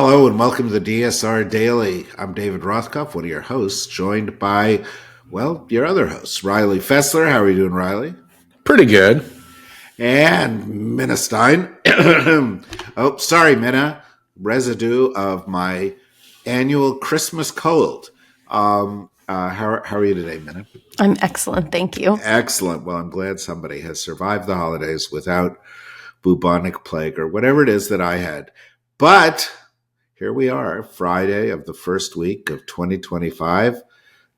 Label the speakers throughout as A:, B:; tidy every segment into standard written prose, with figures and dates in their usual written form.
A: Hello and welcome to the DSR Daily. I'm David Rothkopf, one of your hosts, joined by, your other hosts, Riley Fessler. How are you doing, Riley?
B: Pretty good.
A: And Minna Stein. Oh, sorry, Minna. Residue of my annual Christmas cold. How are you today, Minna?
C: I'm excellent, thank you.
A: Excellent. Well, I'm glad somebody has survived the holidays without bubonic plague or whatever it is that I had. But here we are, Friday of the first week of 2025.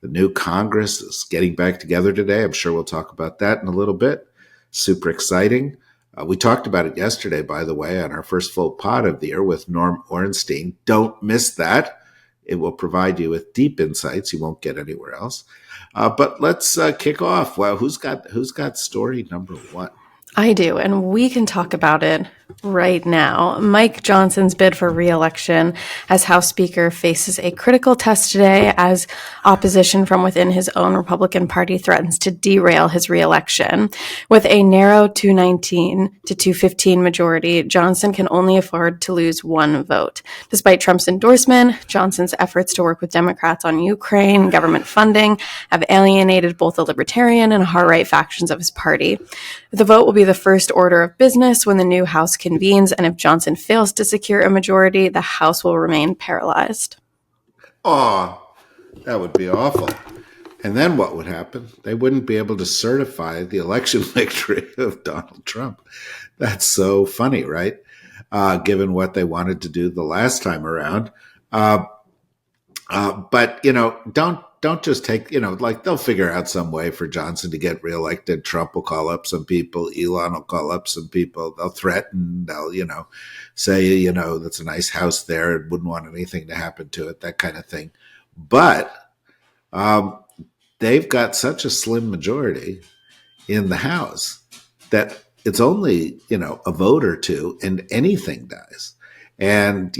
A: The new Congress is getting back together today. I'm sure we'll talk about that in a little bit. Super exciting. We talked about it yesterday, by the way, on our first full pod of the year with Norm Ornstein. Don't miss that. It will provide you with deep insights you won't get anywhere else. But let's kick off. Well, who's got story number one?
C: I do, and we can talk about it right now. Mike Johnson's bid for re-election as House Speaker faces a critical test today as opposition from within his own Republican Party threatens to derail his re-election. With a narrow 219 to 215 majority, Johnson can only afford to lose one vote. Despite Trump's endorsement, Johnson's efforts to work with Democrats on Ukraine government funding have alienated both the libertarian and hard-right factions of his party. The vote will be the first order of business when the new House convenes, and if Johnson fails to secure a majority, the House will remain paralyzed.
A: Oh, that would be awful. And then what would happen? They wouldn't be able to certify the election victory of Donald Trump. That's so funny, right? Given what they wanted to do the last time around. But, don't just take, they'll figure out some way for Johnson to get reelected. Trump will call up some people. Elon will call up some people. They'll threaten. They'll, say, that's a nice house there and wouldn't want anything to happen to it, that kind of thing. But they've got such a slim majority in the House that it's only, a vote or two and anything dies. And,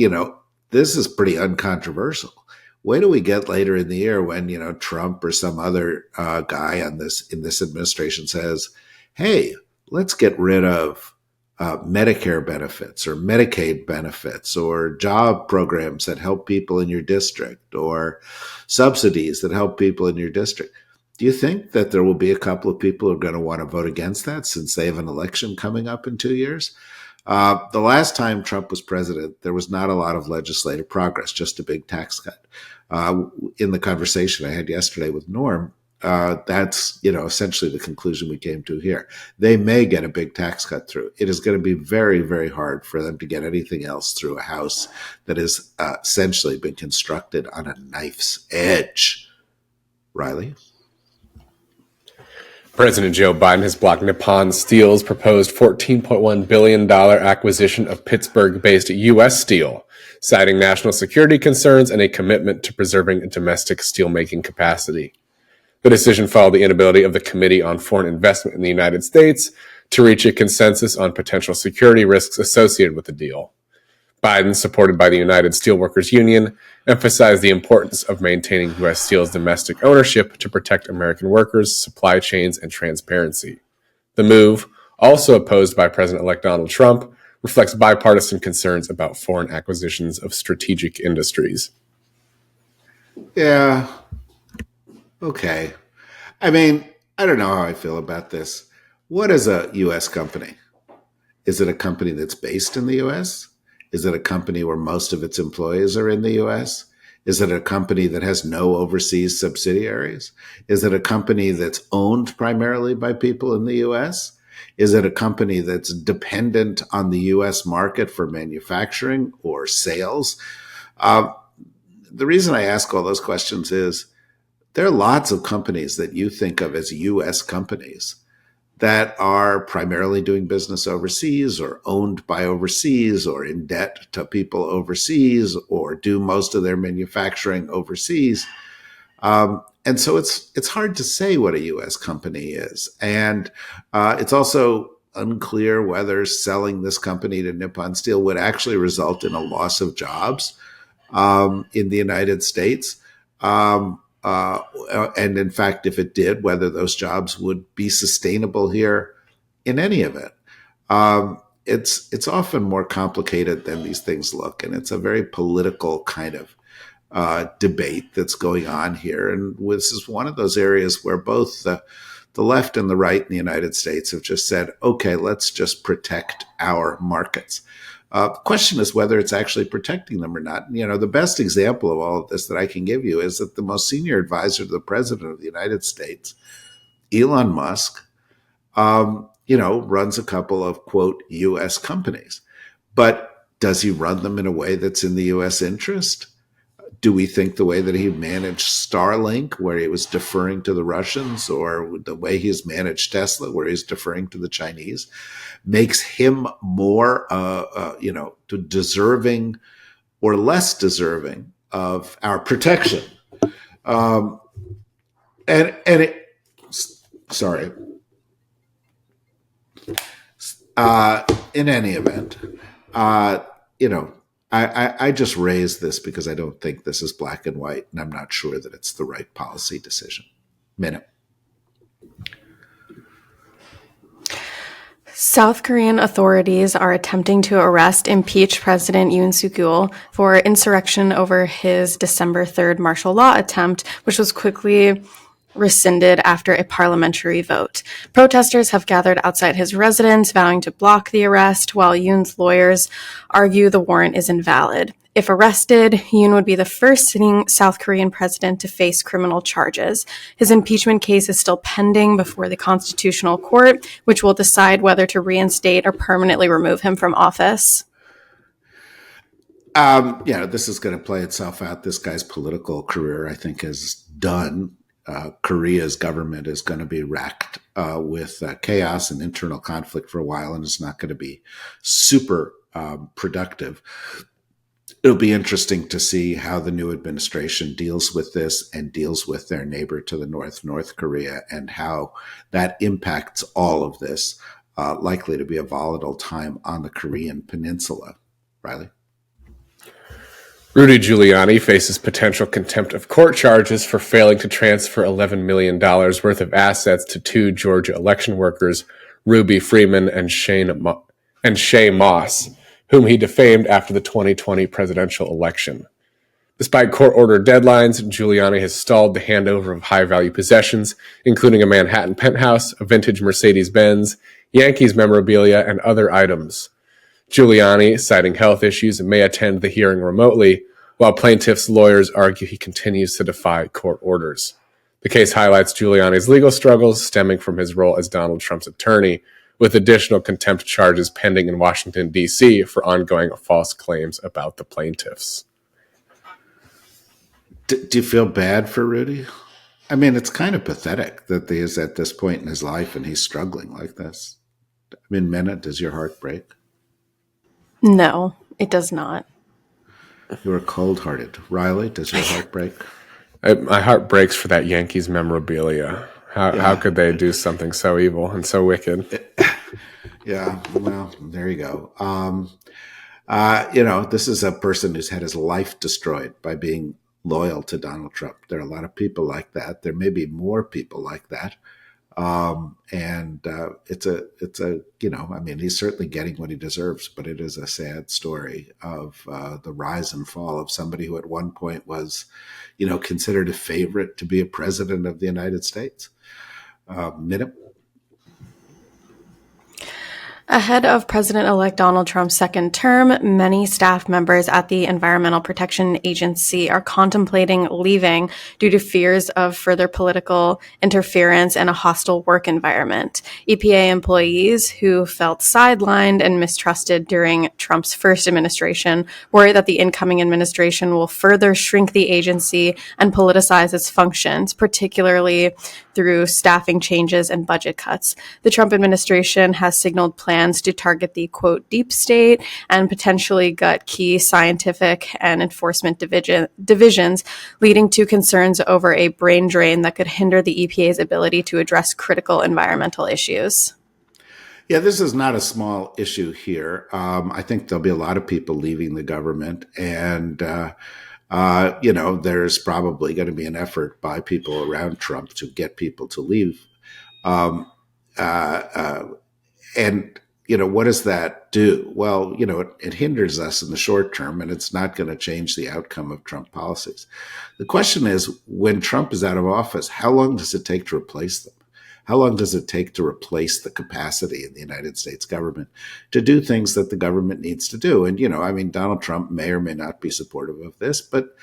A: this is pretty uncontroversial. Wait till we get later in the year when, Trump or some other guy in this administration says, hey, let's get rid of Medicare benefits or Medicaid benefits or job programs that help people in your district or subsidies that help people in your district. Do you think that there will be a couple of people who are going to want to vote against that since they have an election coming up in 2 years? The last time Trump was president, there was not a lot of legislative progress, just a big tax cut. In the conversation I had yesterday with Norm, that's, essentially the conclusion we came to here. They may get a big tax cut through. It is going to be very, very hard for them to get anything else through a House that has essentially been constructed on a knife's edge. Riley?
B: President Joe Biden has blocked Nippon Steel's proposed $14.1 billion acquisition of Pittsburgh-based U.S. Steel, citing national security concerns and a commitment to preserving domestic steelmaking capacity. The decision followed the inability of the Committee on Foreign Investment in the United States to reach a consensus on potential security risks associated with the deal. Biden, supported by the United Steelworkers Union, emphasized the importance of maintaining U.S. Steel's domestic ownership to protect American workers, supply chains, and transparency. The move, also opposed by President-elect Donald Trump, reflects bipartisan concerns about foreign acquisitions of strategic industries.
A: Yeah. Okay. I mean, I don't know how I feel about this. What is a U.S. company? Is it a company that's based in the U.S.? Is it a company where most of its employees are in the U.S.? Is it a company that has no overseas subsidiaries? Is it a company that's owned primarily by people in the U.S.? Is it a company that's dependent on the U.S. market for manufacturing or sales? The reason I ask all those questions is there are lots of companies that you think of as U.S. companies that are primarily doing business overseas or owned by overseas or in debt to people overseas or do most of their manufacturing overseas. And so it's hard to say what a U.S. company is. And it's also unclear whether selling this company to Nippon Steel would actually result in a loss of jobs in the United States. And in fact, if it did, whether those jobs would be sustainable here in any event. it's often more complicated than these things look, and it's a very political kind of debate that's going on here. And this is one of those areas where both the left and the right in the United States have just said, okay, let's just protect our markets. The question is whether it's actually protecting them or not. The best example of all of this that I can give you is that the most senior advisor to the president of the United States, Elon Musk, runs a couple of, quote, U.S. companies. But does he run them in a way that's in the U.S. interest? Do we think the way that he managed Starlink, where he was deferring to the Russians, or the way he's managed Tesla, where he's deferring to the Chinese, makes him more, deserving or less deserving of our protection? In any event, I just raised this because I don't think this is black and white, and I'm not sure that it's the right policy decision. Minute.
C: South Korean authorities are attempting to arrest impeached President Yoon Suk-yeol for insurrection over his December 3rd martial law attempt, which was quickly rescinded after a parliamentary vote. Protesters have gathered outside his residence, vowing to block the arrest, while Yoon's lawyers argue the warrant is invalid. If arrested, Yoon would be the first sitting South Korean president to face criminal charges. His impeachment case is still pending before the Constitutional Court, which will decide whether to reinstate or permanently remove him from office.
A: This is going to play itself out. This guy's political career, I think, is done. Korea's government is going to be racked with chaos and internal conflict for a while, and it's not going to be super productive. It'll be interesting to see how the new administration deals with this and deals with their neighbor to the north, North Korea, and how that impacts all of this. Likely to be a volatile time on the Korean peninsula. Riley?
B: Rudy Giuliani faces potential contempt of court charges for failing to transfer $11 million worth of assets to two Georgia election workers, Ruby Freeman and Shay Moss, whom he defamed after the 2020 presidential election. Despite court-ordered deadlines, Giuliani has stalled the handover of high-value possessions, including a Manhattan penthouse, a vintage Mercedes-Benz, Yankees memorabilia, and other items. Giuliani, citing health issues, may attend the hearing remotely, while plaintiffs' lawyers argue he continues to defy court orders. The case highlights Giuliani's legal struggles stemming from his role as Donald Trump's attorney, with additional contempt charges pending in Washington, D.C. for ongoing false claims about the plaintiffs.
A: Do you feel bad for Rudy? I mean, it's kind of pathetic that he is at this point in his life and he's struggling like this. I mean, Minna, does your heart break?
C: No, it does not.
A: You are cold-hearted. Riley, does your heart break?
B: My heart breaks for that Yankees memorabilia. How could they do something so evil and so wicked?
A: Yeah, well, there you go. This is a person who's had his life destroyed by being loyal to Donald Trump. There are a lot of people like that. There may be more people like that. He's certainly getting what he deserves, but it is a sad story of the rise and fall of somebody who at one point was, considered a favorite to be a president of the United States. Minute.
C: Ahead of President-elect Donald Trump's second term, many staff members at the Environmental Protection Agency are contemplating leaving due to fears of further political interference and a hostile work environment. EPA employees who felt sidelined and mistrusted during Trump's first administration worry that the incoming administration will further shrink the agency and politicize its functions, particularly through staffing changes and budget cuts. The Trump administration has signaled plans to target the, quote, deep state and potentially gut key scientific and enforcement divisions, leading to concerns over a brain drain that could hinder the EPA's ability to address critical environmental issues.
A: Yeah, this is not a small issue here. I think there'll be a lot of people leaving the government, and there's probably going to be an effort by people around Trump to get people to leave. what does that do? Well, it hinders us in the short term, and it's not going to change the outcome of Trump policies. The question is, when Trump is out of office, how long does it take to replace them? How long does it take to replace the capacity in the United States government to do things that the government needs to do? And, Donald Trump may or may not be supportive of this, but,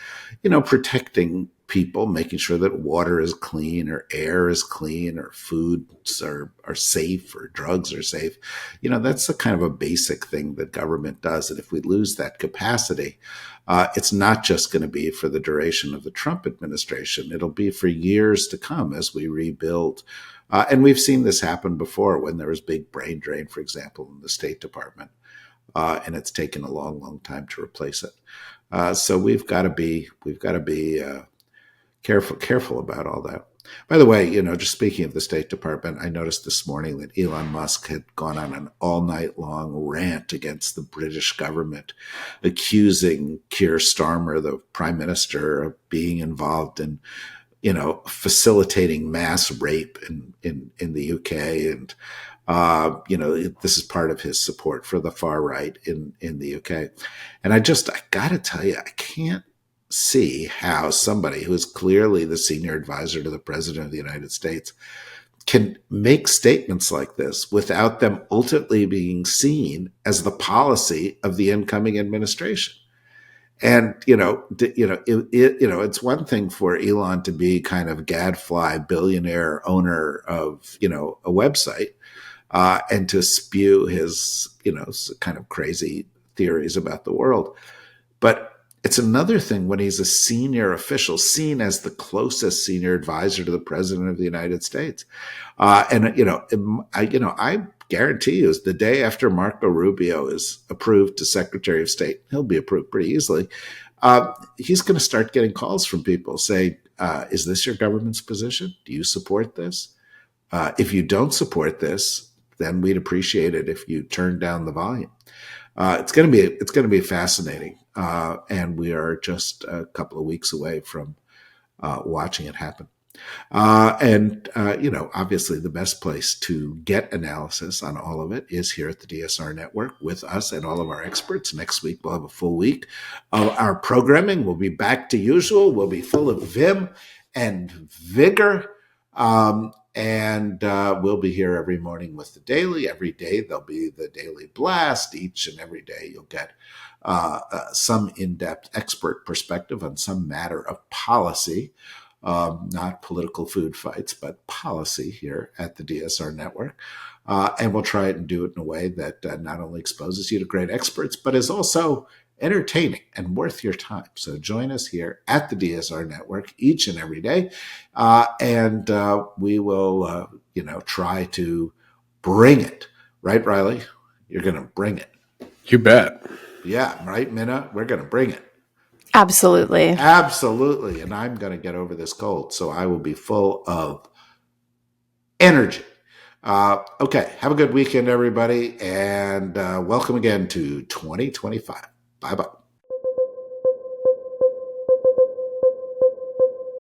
A: protecting people, making sure that water is clean or air is clean or foods are safe or drugs are safe. That's a kind of a basic thing that government does. And if we lose that capacity, it's not just going to be for the duration of the Trump administration. It'll be for years to come as we rebuild. And we've seen this happen before when there was big brain drain, for example, in the State Department. And it's taken a long, long time to replace it. So we've got to be careful about all that. By the way, just speaking of the State Department, I noticed this morning that Elon Musk had gone on an all-night long rant against the British government, accusing Keir Starmer, the Prime Minister, of being involved in, facilitating mass rape in the UK. And, this is part of his support for the far right in the UK. And I got to tell you, I can't see how somebody who is clearly the senior advisor to the President of the United States can make statements like this without them ultimately being seen as the policy of the incoming administration. And, it's one thing for Elon to be kind of gadfly billionaire owner of, a website, and to spew his, kind of crazy theories about the world. But it's another thing when he's a senior official, seen as the closest senior advisor to the President of the United States. I guarantee you, the day after Marco Rubio is approved to Secretary of State, he'll be approved pretty easily. He's going to start getting calls from people saying, is this your government's position? Do you support this? If you don't support this, then we'd appreciate it if you turn down the volume. It's going to be fascinating, and we are just a couple of weeks away from watching it happen. Obviously, the best place to get analysis on all of it is here at the DSR Network with us and all of our experts. Next week, we'll have a full week of our programming. We'll be back to usual. We'll be full of vim and vigor. And we'll be here every morning with the daily. Every day there'll be the daily blast. Each and every day you'll get some in-depth expert perspective on some matter of policy, not political food fights, but policy here at the DSR Network. And we'll try it and do it in a way that not only exposes you to great experts, but is also entertaining and worth your time. So join us here at the DSR Network each and every day. And we will, try to bring it. Right, Riley? You're going to bring it.
B: You bet.
A: Yeah, right, Minna? We're going to bring it.
C: Absolutely.
A: Absolutely. And I'm going to get over this cold, so I will be full of energy. Okay, have a good weekend, everybody, and welcome again to 2025. Bye-bye.